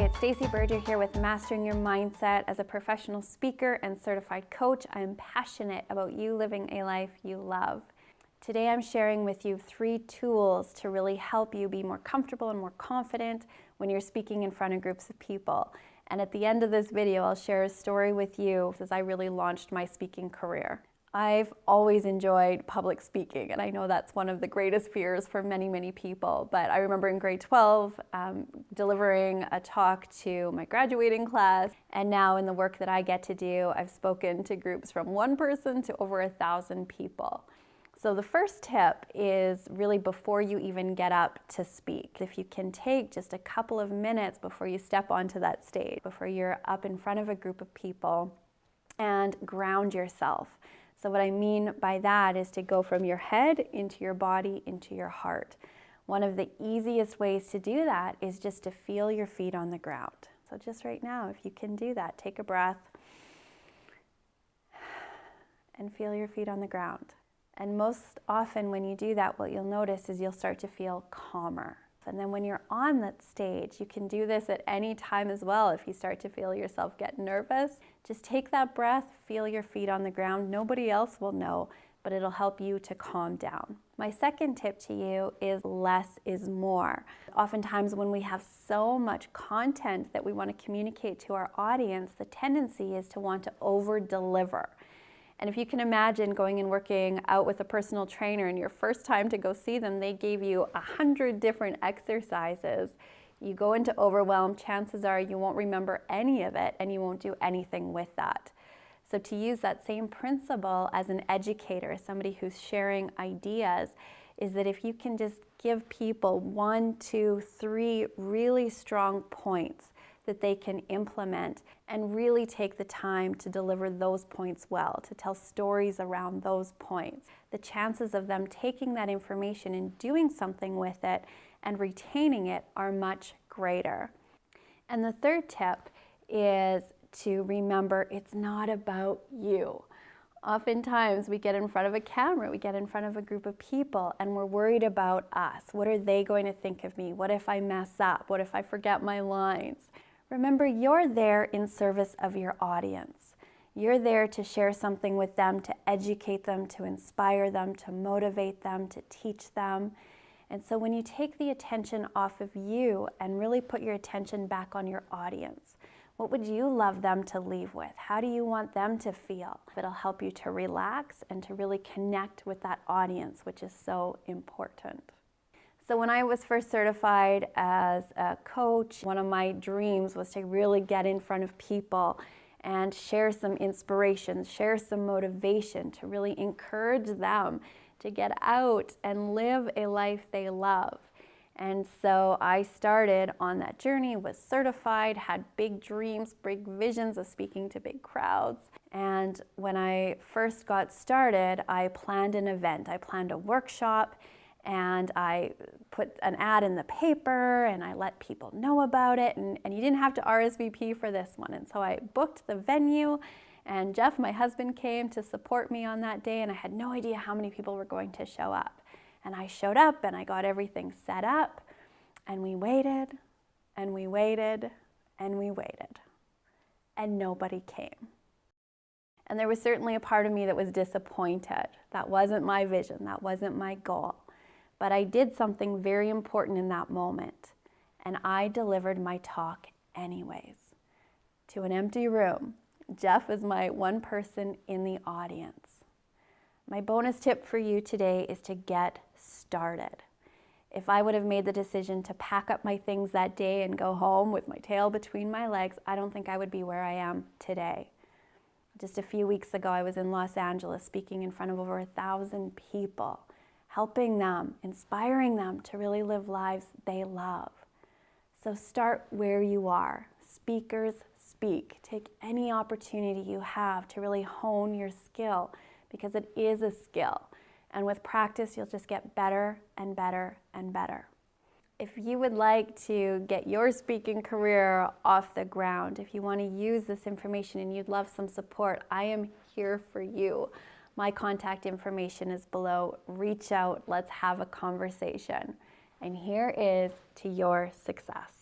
it's Stacey Berger here with Mastering Your Mindset. As a professional speaker and certified coach, I am passionate about you living a life you love. Today I'm sharing with you 3 tools to really help you be more comfortable and more confident when you're speaking in front of groups of people. And at the end of this video, I'll share a story with you as I really launched my speaking career. I've always enjoyed public speaking, and I know that's one of the greatest fears for many, many people. But I remember in grade 12 delivering a talk to my graduating class, and now in the work that I get to do, I've spoken to groups from 1 person to over 1,000 people. So the first tip is really before you even get up to speak. If you can take just a couple of minutes before you step onto that stage, before you're up in front of a group of people, and ground yourself. So what I mean by that is to go from your head into your body, into your heart. One of the easiest ways to do that is just to feel your feet on the ground. So just right now, if you can do that, take a breath and feel your feet on the ground. And most often when you do that, what you'll notice is you'll start to feel calmer. And then when you're on that stage, you can do this at any time as well. If you start to feel yourself get nervous, just take that breath, feel your feet on the ground. Nobody else will know, but it'll help you to calm down. My second tip to you is less is more. Oftentimes when we have so much content that we want to communicate to our audience, the tendency is to want to over-deliver. And if you can imagine going and working out with a personal trainer and your first time to go see them, they gave you 100 different exercises. You go into overwhelm, chances are you won't remember any of it and you won't do anything with that. So to use that same principle as an educator, somebody who's sharing ideas, is that if you can just give people 1, 2, 3 really strong points that they can implement and really take the time to deliver those points well, to tell stories around those points, the chances of them taking that information and doing something with it and retaining it are much greater. And the third tip is to remember it's not about you. Oftentimes we get in front of a camera, we get in front of a group of people, and we're worried about us. What are they going to think of me? What if I mess up? What if I forget my lines? Remember, you're there in service of your audience. You're there to share something with them, to educate them, to inspire them, to motivate them, to teach them. And so when you take the attention off of you and really put your attention back on your audience, what would you love them to leave with? How do you want them to feel? It'll help you to relax and to really connect with that audience, which is so important. So when I was first certified as a coach, one of my dreams was to really get in front of people and share some inspiration, share some motivation, to really encourage them to get out and live a life they love. And so I started on that journey, was certified, had big dreams, big visions of speaking to big crowds. And when I first got started, I planned an event. I planned a workshop, and I put an ad in the paper and I let people know about it, and you didn't have to RSVP for this one. And so I booked the venue, and Jeff, my husband, came to support me on that day, and I had no idea how many people were going to show up. And I showed up and I got everything set up, and we waited and we waited and we waited, and nobody came. And there was certainly a part of me that was disappointed. That wasn't my vision, that wasn't my goal. But I did something very important in that moment, and I delivered my talk anyways to an empty room. Jeff was my 1 person in the audience. My bonus tip for you today is to get started. If I would have made the decision to pack up my things that day and go home with my tail between my legs, I don't think I would be where I am today. Just a few weeks ago, I was in Los Angeles speaking in front of over 1,000 people, helping them, inspiring them to really live lives they love. So start where you are. Speakers speak. Take any opportunity you have to really hone your skill, because it is a skill. And with practice, you'll just get better and better and better. If you would like to get your speaking career off the ground, if you want to use this information and you'd love some support, I am here for you. My contact information is below. Reach out, let's have a conversation. And here is to your success.